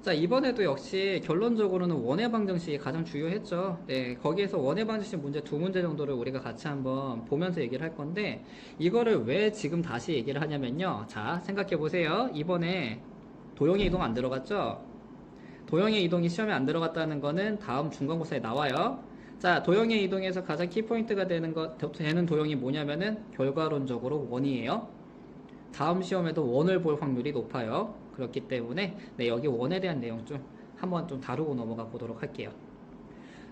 자, 이번에도 역시 결론적으로는 원의 방정식이 가장 중요했죠. 네, 거기에서 원의 방정식 문제 두 문제 정도를 우리가 같이 한번 보면서 얘기를 할 건데, 이거를 왜 지금 다시 얘기를 하냐면요. 자, 생각해 보세요. 이번에 도형의 이동 안 들어갔죠? 도형의 이동이 시험에 안 들어갔다는 거는 다음 중간고사에 나와요. 자, 도형의 이동에서 가장 키포인트가 되는 도형이 뭐냐면은 결과론적으로 원이에요. 다음 시험에도 원을 볼 확률이 높아요. 그렇기 때문에 네, 여기 원에 대한 내용 좀 한번 좀 다루고 넘어가 보도록 할게요.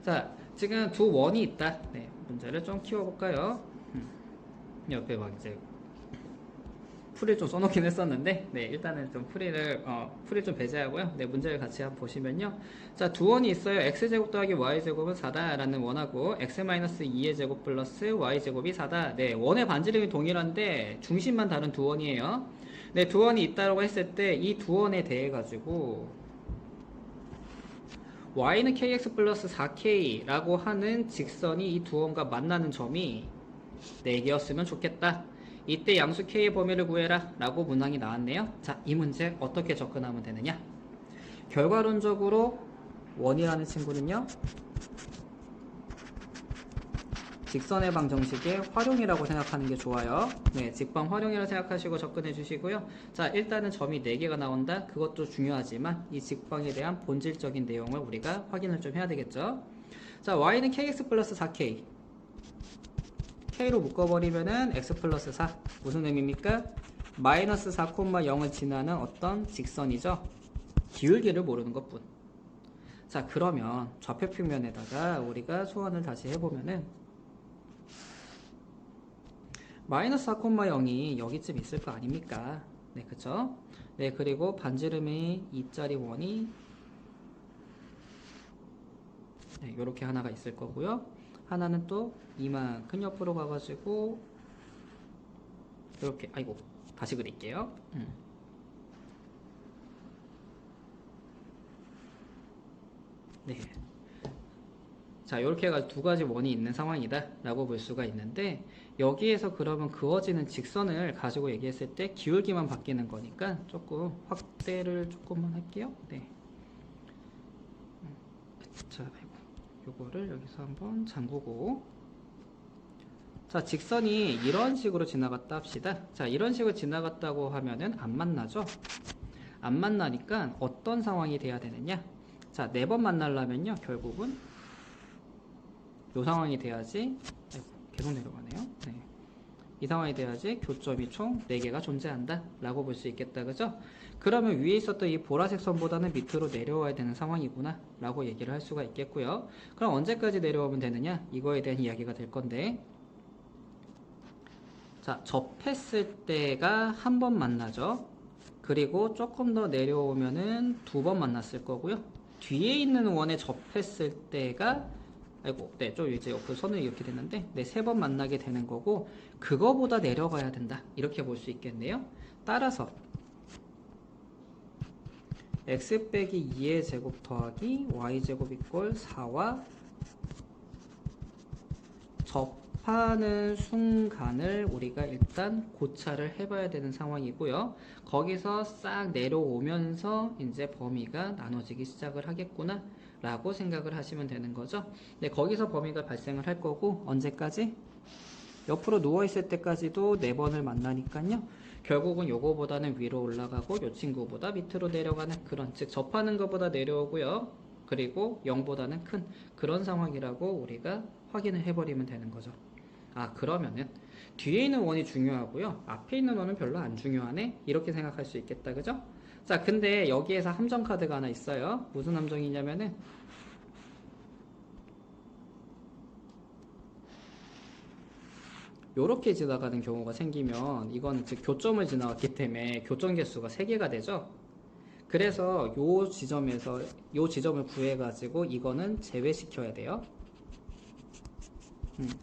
자, 지금 두 원이 있다. 네, 문제를 좀 키워볼까요? 옆에 막 이제 풀을 좀 써놓긴 했었는데, 네, 일단은 좀 풀을 좀 배제하고요. 네, 문제를 같이 한번 보시면요. 자, 두 원이 있어요. x제곱 더하기 y제곱은 4다라는 원하고, x-2의 제곱 플러스 y제곱이 4다. 네, 원의 반지름이 동일한데, 중심만 다른 두 원이에요. 네, 두 원이 있다고 했을 때, 이 두 원에 대해 가지고, y는 kx 플러스 4k라고 하는 직선이 이 두 원과 만나는 점이 4개였으면 좋겠다. 이때 양수 k의 범위를 구해라 라고 문항이 나왔네요. 자, 이 문제 어떻게 접근하면 되느냐? 결과론적으로 원이라는 친구는요, 직선의 방정식의 활용이라고 생각하는 게 좋아요. 네, 직방 활용이라고 생각하시고 접근해 주시고요. 자, 일단은 점이 4개가 나온다. 그것도 중요하지만 이 직방에 대한 본질적인 내용을 우리가 확인을 좀 해야 되겠죠. 자, y는 kx 플러스 4k. k로 묶어버리면은 x 플러스 4. 무슨 의미입니까? 마이너스 4,0을 지나는 어떤 직선이죠. 기울기를 모르는 것뿐. 자, 그러면 좌표 평면에다가 우리가 소환을 다시 해보면은 마이너스 4,0이 여기쯤 있을 거 아닙니까? 네, 그쵸? 네, 그리고 반지름이 2짜리 원이 네, 요렇게 하나가 있을 거고요. 하나는 또 이만큼 옆으로 가가지고 이렇게, 아이고, 다시 그릴게요. 네. 자, 이렇게 해가지고 두 가지 원이 있는 상황이다 라고 볼 수가 있는데, 여기에서 그러면 그어지는 직선을 가지고 얘기했을 때 기울기만 바뀌는 거니까 조금 확대를 조금만 할게요. 네. 자, 아이고, 요거를 여기서 한번 잠그고, 자, 직선이 이런 식으로 지나갔다 합시다. 자, 이런 식으로 지나갔다고 하면은 안 만나죠? 안 만나니까 어떤 상황이 돼야 되느냐? 자, 4번 만나려면요, 결국은 이 상황이 돼야지. 아이고, 계속 내려가네요. 네. 이 상황이 돼야지 교점이 총 4개가 존재한다 라고 볼 수 있겠다, 그죠? 그러면 위에 있었던 이 보라색 선보다는 밑으로 내려와야 되는 상황이구나 라고 얘기를 할 수가 있겠고요. 그럼 언제까지 내려오면 되느냐? 이거에 대한 이야기가 될 건데, 자, 접했을 때가 한 번 만나죠. 그리고 조금 더 내려오면은 2번 만났을 거고요. 뒤에 있는 원에 접했을 때가, 아이고, 네, 좀 이제 옆으로 선을 이렇게 됐는데, 네, 3번 만나게 되는 거고, 그거보다 내려가야 된다. 이렇게 볼 수 있겠네요. 따라서 x 빼기 2의 제곱 더하기 y 제곱 이꼴 4와 접하는 순간을 우리가 일단 고찰을 해봐야 되는 상황이고요. 거기서 싹 내려오면서 이제 범위가 나눠지기 시작을 하겠구나 라고 생각을 하시면 되는 거죠. 네, 거기서 범위가 발생을 할 거고, 언제까지? 옆으로 누워있을 때까지도 4번을 만나니까요. 결국은 요거보다는 위로 올라가고 요 친구보다 밑으로 내려가는 그런, 즉 접하는 것보다 내려오고요. 그리고 0보다는 큰 그런 상황이라고 우리가 확인을 해버리면 되는 거죠. 아, 그러면은 뒤에 있는 원이 중요하고요. 앞에 있는 원은 별로 안 중요하네. 이렇게 생각할 수 있겠다. 그죠? 자, 근데 여기에서 함정 카드가 하나 있어요. 무슨 함정이냐면은 요렇게 지나가는 경우가 생기면 이건 즉 교점을 지나갔기 때문에 교점 개수가 3개가 되죠. 그래서 요 지점을 구해 가지고 이거는 제외시켜야 돼요.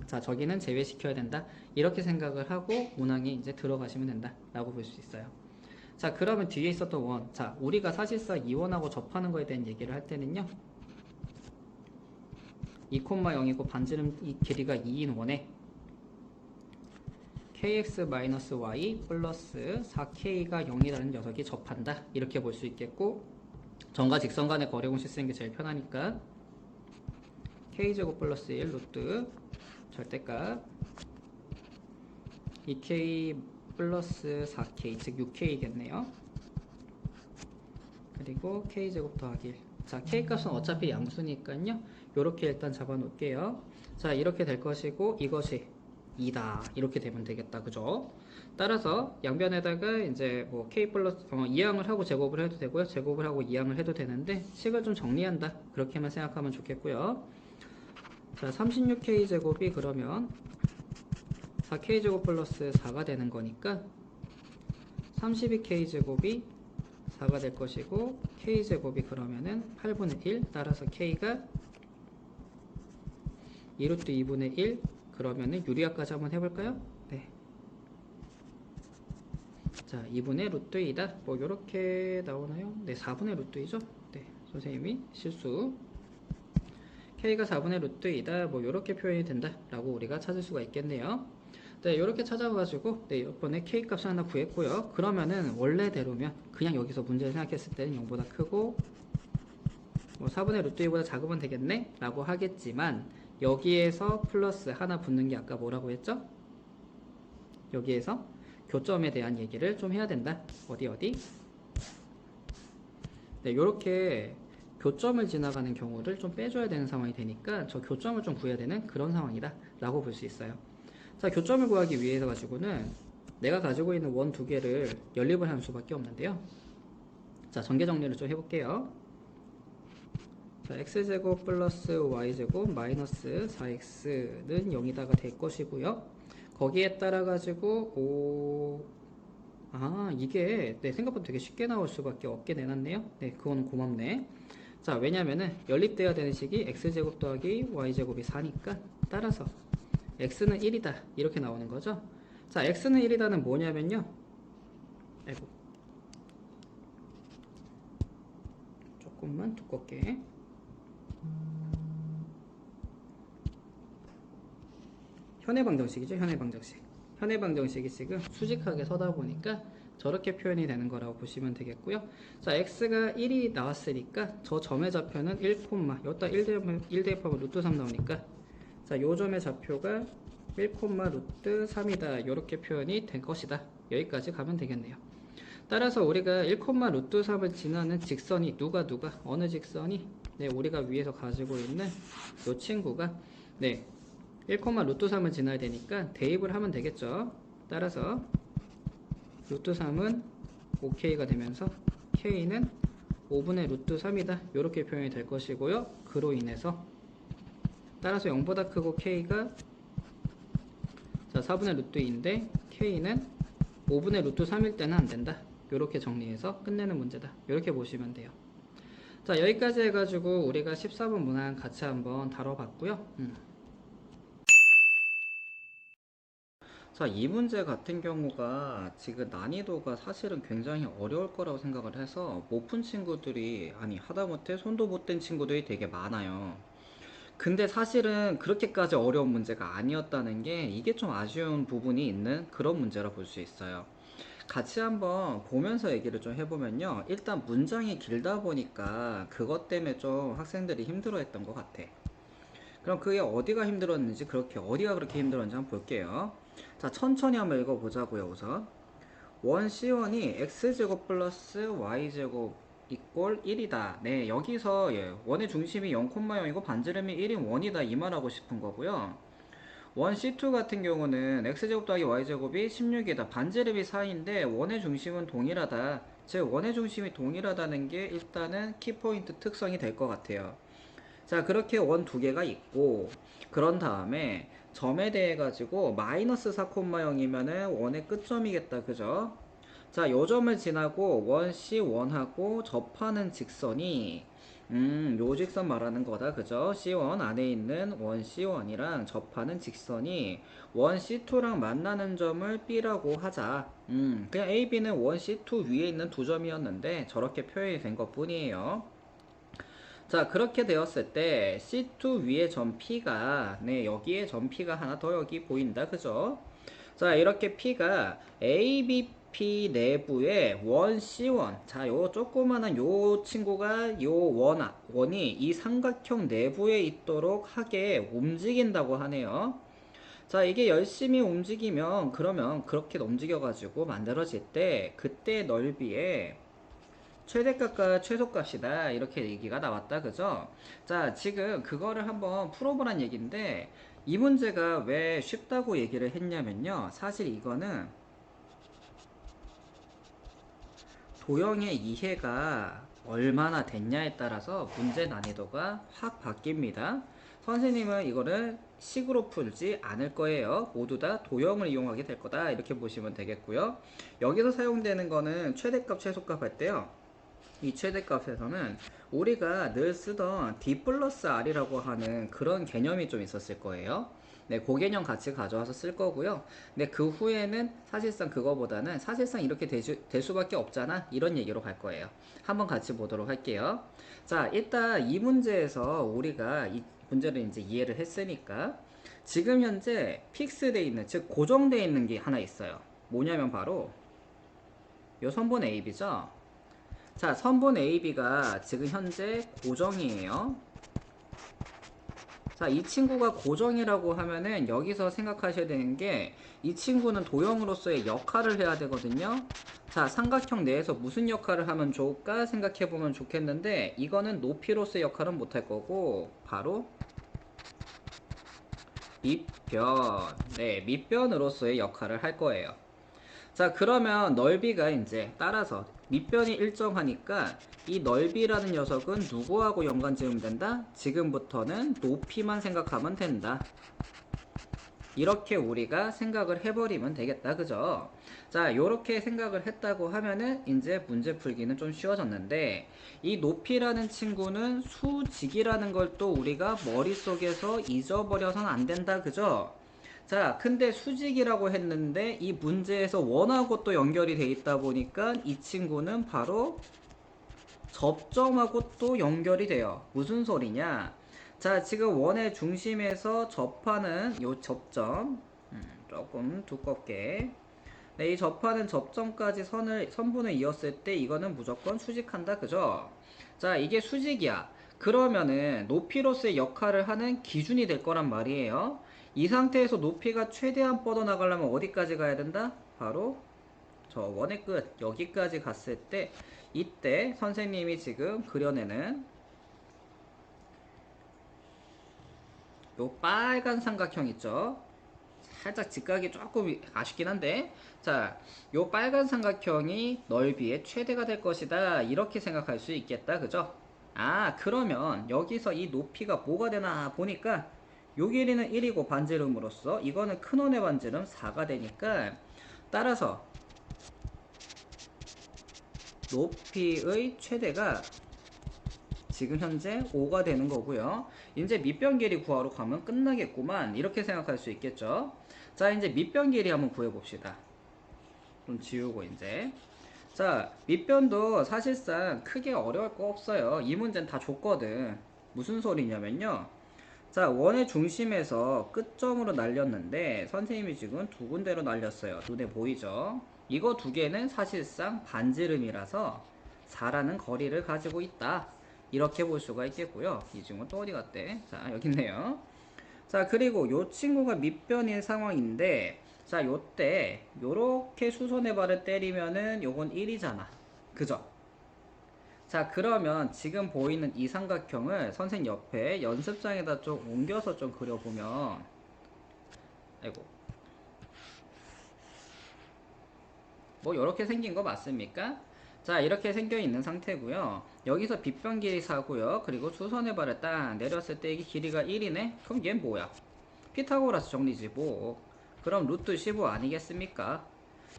자, 저기는 제외시켜야 된다. 이렇게 생각을 하고 문항에 이제 들어가시면 된다 라고 볼 수 있어요. 자, 그러면 뒤에 있었던 원, 자, 우리가 사실상 이 원하고 접하는 거에 대한 얘기를 할 때는요, 2,0이고 반지름 이 길이가 2인 원에 kx-y 플러스 4k가 0이라는 녀석이 접한다. 이렇게 볼 수 있겠고, 점과 직선 간의 거리 공식 쓰는 게 제일 편하니까 k제곱 플러스 1 루트 절대값 2k 플러스 4k 즉 6k겠네요. 그리고 k제곱 더하기 1. 자, k값은 어차피 양수니까요. 요렇게 일단 잡아 놓을게요. 자, 이렇게 될 것이고 이것이 2다. 이렇게 되면 되겠다. 그죠? 따라서 양변에다가 이제 뭐 k 플러스 2항을 하고 제곱을 해도 되고요. 제곱을 하고 2항을 해도 되는데 식을 좀 정리한다. 그렇게만 생각하면 좋겠고요. 자, 36k 제곱이 그러면 4k 제곱 플러스 4가 되는 거니까 32k 제곱이 4가 될 것이고 k제곱이 그러면은 8분의 1 따라서 k가 2루트 2분의 1 그러면은 유리화까지 한번 해볼까요? 네. 자 2분의 루트 2다 뭐 요렇게 나오나요? 네 4분의 루트 2죠? 네 선생님이 실수 k가 4분의 루트 2다 뭐 요렇게 표현이 된다 라고 우리가 찾을 수가 있겠네요. 네, 요렇게 찾아가지고 네, 이번에 k 값을 하나 구했고요. 그러면은 원래대로면 그냥 여기서 문제를 생각했을 때는 0보다 크고 뭐 4분의 루트 2보다 작으면 되겠네? 라고 하겠지만 여기에서 플러스 하나 붙는 게 아까 뭐라고 했죠? 여기에서 교점에 대한 얘기를 좀 해야 된다. 어디? 네, 요렇게 교점을 지나가는 경우를 좀 빼줘야 되는 상황이 되니까 저 교점을 좀 구해야 되는 그런 상황이다 라고 볼 수 있어요. 자, 교점을 구하기 위해서 가지고는 내가 가지고 있는 원 두 개를 연립을 하는 수밖에 없는데요. 자, 전개 정리를 좀 해볼게요. 자, x제곱 플러스 y제곱 마이너스 4x는 0이다가 될 것이고요. 거기에 따라 가지고 이게 네, 생각보다 되게 쉽게 나올 수밖에 없게 내놨네요. 네, 그거는 고맙네. 자, 왜냐면은 연립돼야 되는 식이 x제곱 더하기 y제곱이 4니까 따라서 x는 1이다 이렇게 나오는 거죠. 자, x는 1이다는 뭐냐면요. 아이고, 조금만 두껍게. 현해방정식이죠. 현해방정식이 지금 수직하게 서다 보니까 저렇게 표현이 되는 거라고 보시면 되겠고요. 자, x가 1이 나왔으니까 저 점의 좌표는 1, 여기다 1 대입하면 루트 3 나오니까 자, 요 점의 좌표가 1, 루트 3이다. 이렇게 표현이 된 것이다. 여기까지 가면 되겠네요. 따라서 우리가 1, 루트 3을 지나는 직선이 어느 직선이 네, 우리가 위에서 가지고 있는 요 친구가 네, 1, 루트 3을 지나야 되니까 대입을 하면 되겠죠. 따라서 루트 3은 5k가 되면서 k는 5분의 루트 3이다. 이렇게 표현이 될 것이고요. 그로 인해서 따라서 0보다 크고 k가 자 4분의 루트 2인데 k는 5분의 루트 3일 때는 안된다. 이렇게 정리해서 끝내는 문제다. 이렇게 보시면 돼요. 자, 여기까지 해가지고 우리가 14번 문항 같이 한번 다뤄봤고요. 자, 이 문제 같은 경우가 지금 난이도가 사실은 굉장히 어려울 거라고 생각을 해서 못 푼 친구들이 하다못해 손도 못 댄 친구들이 되게 많아요. 근데 사실은 그렇게까지 어려운 문제가 아니었다는 게 이게 좀 아쉬운 부분이 있는 그런 문제라 볼 수 있어요. 같이 한번 보면서 얘기를 좀 해보면요. 일단 문장이 길다 보니까 그것 때문에 좀 학생들이 힘들어 했던 것 같아. 그럼 그게 어디가 힘들었는지 어디가 그렇게 힘들었는지 한번 볼게요. 자, 천천히 한번 읽어보자고요. 우선 원 C1이 x제곱 플러스 y제곱 이꼴 1이다. 네, 여기서 원의 중심이 0,0이고 반지름이 1인 원이다 이 말하고 싶은 거고요. 원 C2 같은 경우는 x제곱 더하기 y제곱이 16이다. 반지름이 4인데 원의 중심은 동일하다. 즉 원의 중심이 동일하다는 게 일단은 키포인트 특성이 될 것 같아요. 자, 그렇게 원 두 개가 있고 그런 다음에 점에 대해 가지고 마이너스 4,0이면은 원의 끝점이겠다. 그죠? 자, 요 점을 지나고 원 C1하고 접하는 직선이 요 직선 말하는 거다. 그죠? C1 안에 있는 원 C1이랑 접하는 직선이 원 C2랑 만나는 점을 B라고 하자. 그냥 A, B는 원 C2 위에 있는 두 점이었는데 저렇게 표현이 된 것 뿐이에요. 자, 그렇게 되었을 때 C2 위에 점 P가 여기에 점 P가 하나 더 여기 보인다. 그죠? 자, 이렇게 P가 A, B, P 내부에 원 C1. 자, 요 조그마한 요 친구가 요 원이 이 삼각형 내부에 있도록 하게 움직인다고 하네요. 자, 이게 열심히 움직이면 그러면 그렇게 움직여가지고 만들어질 때 그때 넓이에 최대값과 최소값이다 이렇게 얘기가 나왔다, 그죠? 자, 지금 그거를 한번 풀어보란 얘기인데 이 문제가 왜 쉽다고 얘기를 했냐면요, 사실 이거는 도형의 이해가 얼마나 됐냐에 따라서 문제 난이도가 확 바뀝니다. 선생님은 이거를 식으로 풀지 않을 거예요. 모두 다 도형을 이용하게 될 거다 이렇게 보시면 되겠고요. 여기서 사용되는 거는 최대값 최소값 할 때요, 이 최대값에서는 우리가 늘 쓰던 D 플러스 R이라고 하는 그런 개념이 좀 있었을 거예요. 네, 그 개념 같이 가져와서 쓸 거고요. 근데 그 후에는 사실상 그거보다는 사실상 이렇게 될 수밖에 없잖아, 이런 얘기로 갈 거예요. 한번 같이 보도록 할게요. 자, 일단 이 문제에서 우리가 이 문제를 이제 이해를 했으니까 지금 현재 픽스되어 있는, 즉 고정되어 있는 게 하나 있어요. 뭐냐면 바로 요 선분 AB죠. 자, 선분 AB가 지금 현재 고정이에요. 자, 이 친구가 고정이라고 하면은 여기서 생각하셔야 되는 게 이 친구는 도형으로서의 역할을 해야 되거든요. 자, 삼각형 내에서 무슨 역할을 하면 좋을까 생각해 보면 좋겠는데 이거는 높이로서의 역할은 못할 거고 바로 밑변, 네, 밑변으로서의 역할을 할 거예요. 자, 그러면 넓이가 이제 따라서 밑변이 일정하니까 이 넓이라는 녀석은 누구하고 연관 지으면 된다? 지금부터는 높이만 생각하면 된다. 이렇게 우리가 생각을 해버리면 되겠다, 그죠? 자, 요렇게 생각을 했다고 하면은 이제 문제 풀기는 좀 쉬워졌는데 이 높이라는 친구는 수직이라는 걸 또 우리가 머릿속에서 잊어버려서는 안 된다, 그죠? 자, 근데 수직이라고 했는데 이 문제에서 원하고 또 연결이 돼 있다 보니까 이 친구는 바로 접점하고 또 연결이 돼요. 무슨 소리냐? 자, 지금 원의 중심에서 접하는 요 접점, 조금 두껍게, 네, 이 접하는 접점까지 선분을 이었을 때 이거는 무조건 수직한다, 그죠? 자, 이게 수직이야. 그러면은 높이로서의 역할을 하는 기준이 될 거란 말이에요. 이 상태에서 높이가 최대한 뻗어나가려면 어디까지 가야 된다? 바로 저 원의 끝 여기까지 갔을 때 이때 선생님이 지금 그려내는 요 빨간 삼각형 있죠? 살짝 직각이 조금 아쉽긴 한데, 자, 요 빨간 삼각형이 넓이의 최대가 될 것이다 이렇게 생각할 수 있겠다, 그죠? 아, 그러면 여기서 이 높이가 뭐가 되나 보니까 요 길이는 1이고 반지름으로써 이거는 큰 원의 반지름 4가 되니까 따라서 높이의 최대가 지금 현재 5가 되는 거고요. 이제 밑변 길이 구하러 가면 끝나겠구만 이렇게 생각할 수 있겠죠. 자, 이제 밑변 길이 한번 구해봅시다. 좀 지우고 이제, 자, 밑변도 사실상 크게 어려울 거 없어요. 이 문제는 다 줬거든. 무슨 소리냐면요, 자, 원의 중심에서 끝점으로 날렸는데 선생님이 지금 두 군데로 날렸어요. 눈에 보이죠? 이거 두 개는 사실상 반지름이라서 4라는 거리를 가지고 있다 이렇게 볼 수가 있겠고요. 이 친구는 또 어디 갔대? 자, 여기 있네요. 자, 그리고 요 친구가 밑변인 상황인데, 자, 요때 요렇게 수선의 발을 때리면은 요건 1이잖아, 그죠? 자, 그러면 지금 보이는 이 삼각형을 선생님 옆에 연습장에다 좀 옮겨서 좀 그려보면, 아이고, 뭐 이렇게 생긴 거 맞습니까? 자, 이렇게 생겨 있는 상태고요. 여기서 빗변 길이 4고요. 그리고 수선의 발을 딱 내렸을 때 이게 길이가 1이네? 그럼 얘 뭐야? 피타고라스 정리지 뭐. 그럼 루트 15 아니겠습니까?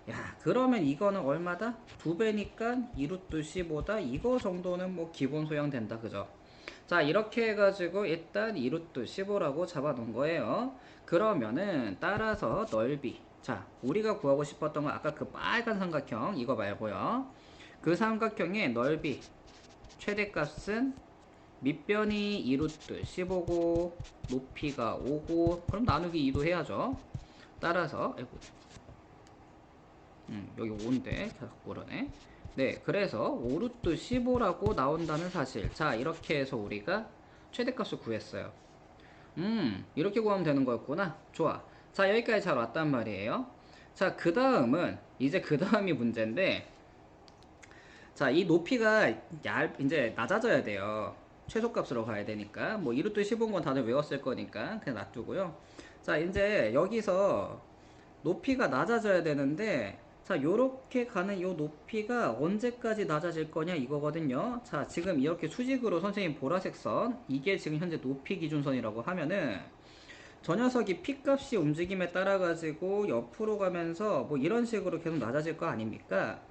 야, 그러면 이거는 얼마다? 2배니까 2루트 15다. 이거 정도는 뭐 기본 소양 된다, 그죠? 자, 이렇게 해가지고 일단 2루트 15라고 잡아 놓은 거예요. 그러면은 따라서 넓이, 자, 우리가 구하고 싶었던 건 아까 그 빨간 삼각형 이거 말고요, 그 삼각형의 넓이 최대값은 밑변이 2루트 15고 높이가 5고 그럼 나누기 2도 해야죠. 따라서, 아이고, 여기 5인데 자꾸 모르네. 네, 그래서 5루트 15라고 나온다는 사실. 자, 이렇게 해서 우리가 최대값을 구했어요. 이렇게 구하면 되는 거였구나. 좋아. 자, 여기까지 잘 왔단 말이에요. 자, 그 다음은 이제 그 다음이 문제인데, 자, 이 높이가 이제 낮아져야 돼요. 최소값으로 가야 되니까. 뭐 2루트 15인 건 다들 외웠을 거니까 그냥 놔두고요. 자, 이제 여기서 높이가 낮아져야 되는데, 자, 요렇게 가는 요 높이가 언제까지 낮아질 거냐 이거거든요. 자, 지금 이렇게 수직으로 선생님 보라색 선, 이게 지금 현재 높이 기준선이라고 하면은 저 녀석이 P값이 움직임에 따라 가지고 옆으로 가면서 뭐 이런 식으로 계속 낮아질 거 아닙니까?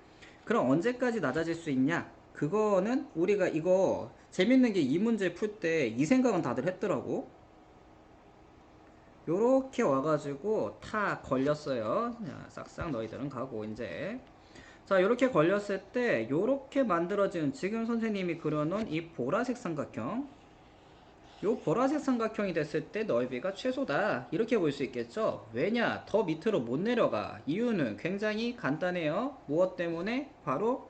그럼 언제까지 낮아질 수 있냐? 그거는 우리가 이거 재밌는 게 이 문제 풀 때 이 생각은 다들 했더라고. 요렇게 와가지고 탁 걸렸어요. 자, 싹싹 너희들은 가고 이제 자, 요렇게 걸렸을 때 요렇게 만들어진 지금 선생님이 그려놓은 이 보라색 삼각형, 요 보라색 삼각형이 됐을 때 넓이가 최소다 이렇게 볼 수 있겠죠. 왜냐? 더 밑으로 못 내려가. 이유는 굉장히 간단해요. 무엇 때문에? 바로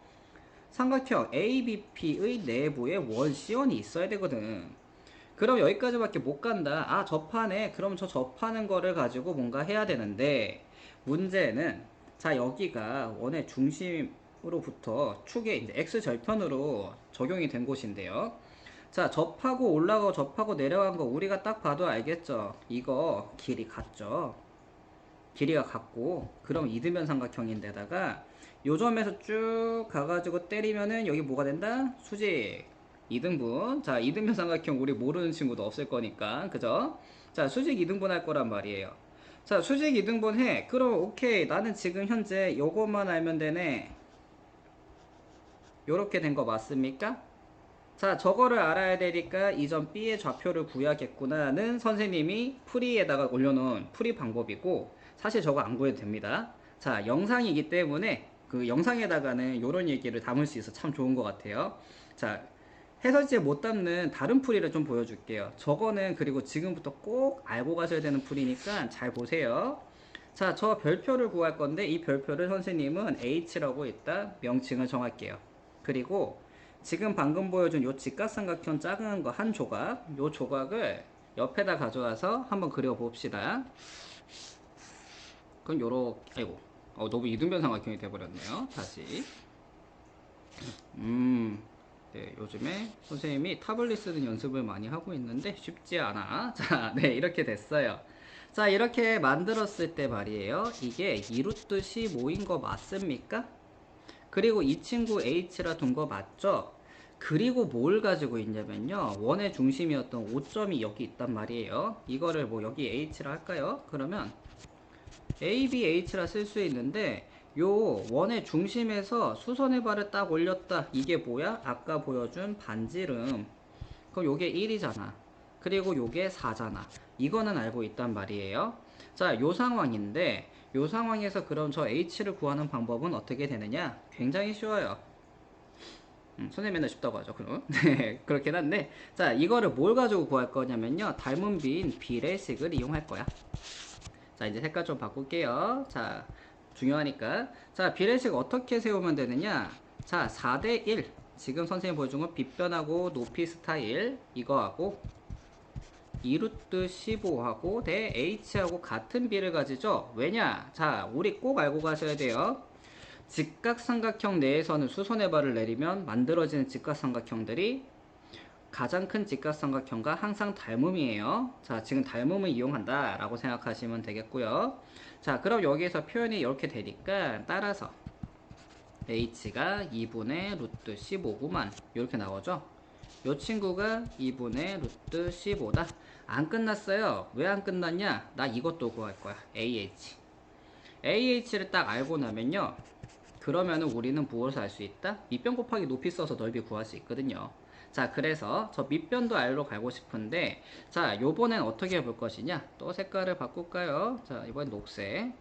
삼각형 ABP의 내부에 원C원이 있어야 되거든. 그럼 여기까지밖에 못 간다. 아, 접하네. 그럼 저 접하는 거를 가지고 뭔가 해야 되는데, 문제는, 자, 여기가 원의 중심으로부터 축의 이제 X절편으로 적용이 된 곳인데요. 자, 접하고 올라가고 접하고 내려간 거 우리가 딱 봐도 알겠죠? 이거 길이 같죠? 길이가 같고, 그럼 이등변 삼각형인데다가, 요 점에서 쭉 가가지고 때리면은 여기 뭐가 된다? 수직. 2등분. 자, 2등변 삼각형 우리 모르는 친구도 없을 거니까. 그죠? 자, 수직 2등분 할 거란 말이에요. 자, 수직 2등분 해. 그럼 오케이. 나는 지금 현재 요것만 알면 되네. 요렇게 된 거 맞습니까? 자, 저거를 알아야 되니까 이 점 B의 좌표를 구해야겠구나는 선생님이 풀이에다가 올려놓은 풀이 방법이고, 사실 저거 안 구해도 됩니다. 자, 영상이기 때문에 그 영상에다가는 요런 얘기를 담을 수 있어 참 좋은 것 같아요. 자, 해설지에 못 담는 다른 풀이를 좀 보여줄게요. 저거는 그리고 지금부터 꼭 알고 가셔야 되는 풀이니까 잘 보세요. 자, 저 별표를 구할 건데 이 별표를 선생님은 H라고 일단 명칭을 정할게요. 그리고 지금 방금 보여준 요 직각삼각형 작은 거 한 조각, 요 조각을 옆에다 가져와서 한번 그려봅시다. 그럼 요렇게, 아이고, 너무 이등변 삼각형이 돼버렸네요. 다시. 네, 요즘에 선생님이 타블릿 쓰는 연습을 많이 하고 있는데 쉽지 않아. 자, 네, 이렇게 됐어요. 자, 이렇게 만들었을 때 말이에요. 이게 2루트 15인 거 맞습니까? 그리고 이 친구 H라 둔 거 맞죠? 그리고 뭘 가지고 있냐면요. 원의 중심이었던 5점이 여기 있단 말이에요. 이거를 뭐 여기 H라 할까요? 그러면 ABH라 쓸 수 있는데 요 원의 중심에서 수선의 발을 딱 올렸다. 이게 뭐야? 아까 보여준 반지름. 그럼 요게 1이잖아. 그리고 요게 4잖아. 이거는 알고 있단 말이에요. 자, 요 상황인데 요 상황에서 그럼 저 H를 구하는 방법은 어떻게 되느냐? 굉장히 쉬워요. 선생님 맨날 쉽다고 하죠, 그럼. 네, 그렇긴 한데. 자, 이거를 뭘 가지고 구할 거냐면요. 닮은 비인 비례식을 이용할 거야. 자, 이제 색깔 좀 바꿀게요. 자, 중요하니까. 자, 비례식 어떻게 세우면 되느냐? 자, 4대 1. 지금 선생님 보여준 건 빗변하고 높이 스타일. 이거하고 2루트 15하고 대 H하고 같은 비를 가지죠? 왜냐? 자, 우리 꼭 알고 가셔야 돼요. 직각삼각형 내에서는 수선의 발을 내리면 만들어지는 직각삼각형들이 가장 큰 직각삼각형과 항상 닮음이에요. 자, 지금 닮음을 이용한다 라고 생각하시면 되겠고요. 자, 그럼 여기에서 표현이 이렇게 되니까 따라서 H가 2분의 루트 15구만 이렇게 나오죠. 요 친구가 2분의 루트 15다. 안 끝났어요. 왜 안 끝났냐? 나 이것도 구할 거야. AH. AH를 딱 알고 나면요. 그러면은 우리는 무엇을 알 수 있다? 밑변 곱하기 높이 써서 넓이 구할 수 있거든요. 자, 그래서 저 밑변도 R로 가고 싶은데, 자, 요번엔 어떻게 해볼 것이냐? 또 색깔을 바꿀까요? 자, 이번엔 녹색.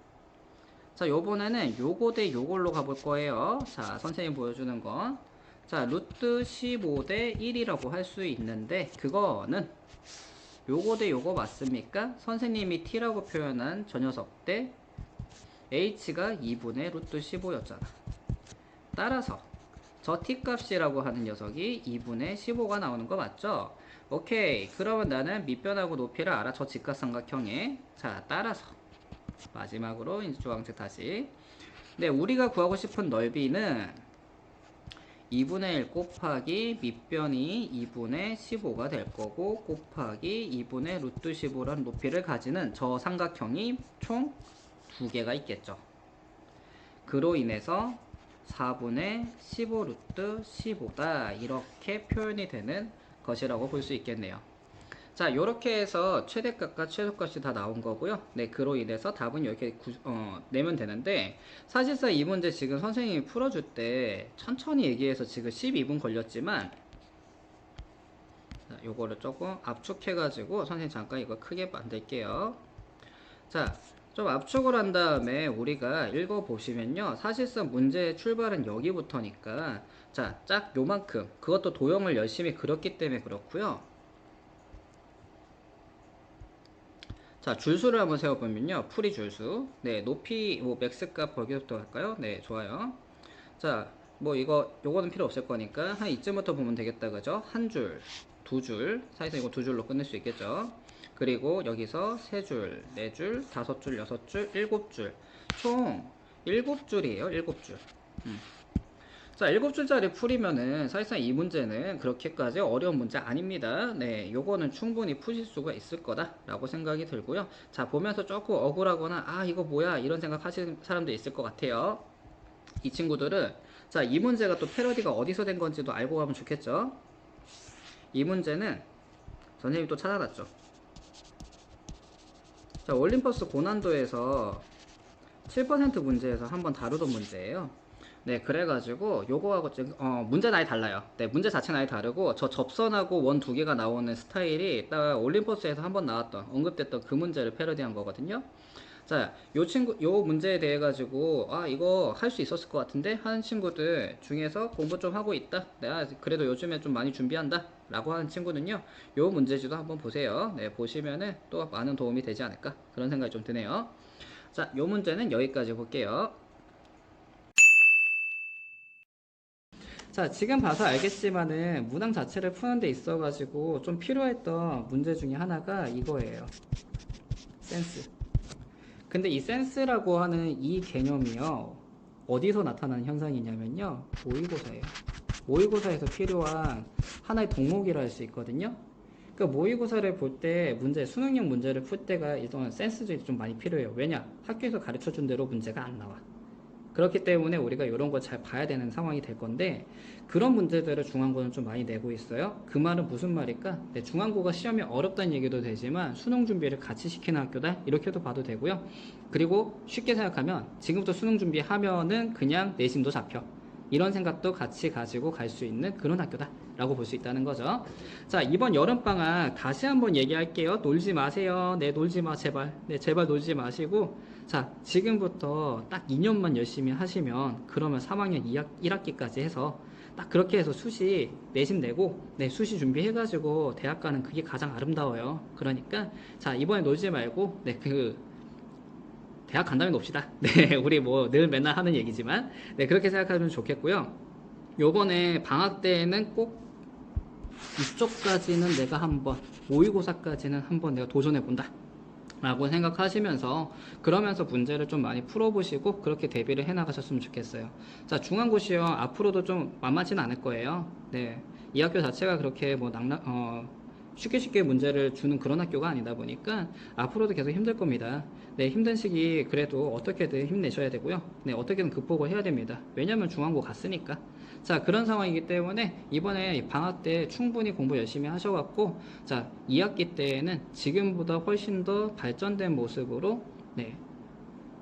자, 요번에는 요거 대 요걸로 가볼 거예요. 자, 선생님 보여주는 건. 자, 루트 15 대 1이라고 할 수 있는데, 그거는 요거 대 요거 맞습니까? 선생님이 T라고 표현한 저 녀석 대 h가 2분의 루트 15였잖아. 따라서 저 t값이라고 하는 녀석이 2분의 15가 나오는 거 맞죠? 오케이. 그러면 나는 밑변하고 높이를 알아. 저 직각삼각형에. 자, 따라서 마지막으로 인수조각책 다시. 네, 우리가 구하고 싶은 넓이는 2분의 1 곱하기 밑변이 2분의 15가 될 거고 곱하기 2분의 루트 15라는 높이를 가지는 저 삼각형이 총 2개가 있겠죠. 그로 인해서 4분의 15 루트 15다 이렇게 표현이 되는 것이라고 볼 수 있겠네요. 자, 요렇게 해서 최대값과 최소값이 다 나온 거고요. 네, 그로 인해서 답은 이렇게 내면 되는데, 사실상 이 문제 지금 선생님이 풀어줄 때 천천히 얘기해서 지금 12분 걸렸지만, 자, 요거를 조금 압축해가지고 선생님 잠깐 이거 크게 만들게요. 자, 좀 압축을 한 다음에 우리가 읽어보시면요. 사실상 문제의 출발은 여기부터니까, 자, 짝 요만큼, 그것도 도형을 열심히 그렸기 때문에 그렇고요. 자, 줄수를 한번 세워보면요. 풀이 줄수. 네, 높이, 뭐, 맥스값 거기서부터 할까요? 네, 좋아요. 자, 뭐, 요거는 필요 없을 거니까, 한 이쯤부터 보면 되겠다, 그죠? 한 줄, 두 줄, 사이즈 이거 두 줄로 끝낼 수 있겠죠? 그리고 여기서 세 줄, 네 줄, 다섯 줄, 여섯 줄, 일곱 줄. 총 일곱 줄이에요, 일곱 줄. 자, 7줄짜리 풀이면은 사실상 이 문제는 그렇게까지 어려운 문제 아닙니다. 네, 요거는 충분히 푸실 수가 있을 거다라고 생각이 들고요. 자, 보면서 조금 억울하거나 아, 이거 뭐야 이런 생각 하시는 사람도 있을 것 같아요. 이 친구들은 자, 이 문제가 또 패러디가 어디서 된 건지도 알고 가면 좋겠죠. 이 문제는 선생님이 또 찾아놨죠. 자, 올림퍼스 고난도에서 7% 문제에서 한번 다루던 문제예요. 네, 그래가지고 요거하고 문제는 아예 달라요. 네, 문제 자체는 아예 다르고 저 접선하고 원 두 개가 나오는 스타일이 딱 올림퍼스에서 한번 나왔던 언급됐던 그 문제를 패러디한 거거든요. 자, 요 문제에 대해 가지고 아 이거 할 수 있었을 것 같은데 하는 친구들 중에서 공부 좀 하고 있다. 내가 그래도 요즘에 좀 많이 준비한다. 라고 하는 친구는요, 요 문제지도 한번 보세요. 네, 보시면은 또 많은 도움이 되지 않을까 그런 생각이 좀 드네요. 자, 요 문제는 여기까지 볼게요. 자, 지금 봐서 알겠지만은 문항 자체를 푸는 데 있어가지고 좀 필요했던 문제 중에 하나가 이거예요. 센스. 근데 이 센스라고 하는 이 개념이요. 어디서 나타나는 현상이냐면요. 모의고사예요. 모의고사에서 필요한 하나의 덕목이라 할 수 있거든요. 그러니까 모의고사를 볼 때 문제, 수능형 문제를 풀 때가 이런 센스들이 좀 많이 필요해요. 왜냐? 학교에서 가르쳐 준 대로 문제가 안 나와. 그렇기 때문에 우리가 이런 거 잘 봐야 되는 상황이 될 건데 그런 문제들을 중앙고는 좀 많이 내고 있어요. 그 말은 무슨 말일까? 네, 중앙고가 시험이 어렵다는 얘기도 되지만 수능 준비를 같이 시키는 학교다 이렇게도 봐도 되고요. 그리고 쉽게 생각하면 지금부터 수능 준비하면은 그냥 내신도 잡혀. 이런 생각도 같이 가지고 갈 수 있는 그런 학교다 라고 볼 수 있다는 거죠. 자, 이번 여름방학 다시 한번 얘기할게요. 놀지 마세요. 네, 놀지 마 제발. 네, 제발 놀지 마시고 자, 지금부터 딱 2년만 열심히 하시면 그러면 3학년 1학기까지 해서 딱 그렇게 해서 수시 내신 내고 네, 수시 준비해가지고 대학 가는 그게 가장 아름다워요. 그러니까 자, 이번에 놀지 말고 네, 대학 간다면 놉시다. 네, 우리 뭐 늘 맨날 하는 얘기지만 네, 그렇게 생각하면 좋겠고요. 요번에 방학 때에는 꼭 이쪽까지는 내가 한번 모의고사까지는 한번 내가 도전해 본다 라고 생각하시면서 그러면서 문제를 좀 많이 풀어보시고 그렇게 대비를 해 나가셨으면 좋겠어요. 자, 중간고 시험 앞으로도 좀 만만치는 않을 거예요. 네, 이 학교 자체가 그렇게 뭐 쉽게 문제를 주는 그런 학교가 아니다 보니까 앞으로도 계속 힘들 겁니다. 네, 힘든 시기 그래도 어떻게든 힘내셔야 되고요. 네, 어떻게든 극복을 해야 됩니다. 왜냐면 중간고 갔으니까. 자, 그런 상황이기 때문에 이번에 방학 때 충분히 공부 열심히 하셔갖고 자, 2학기 때에는 지금보다 훨씬 더 발전된 모습으로 네,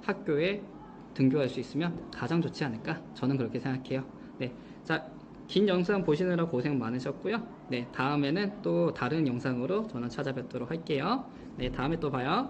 학교에 등교할 수 있으면 가장 좋지 않을까 저는 그렇게 생각해요. 네, 자, 긴 영상 보시느라 고생 많으셨고요. 네, 다음에는 또 다른 영상으로 저는 찾아뵙도록 할게요. 네, 다음에 또 봐요.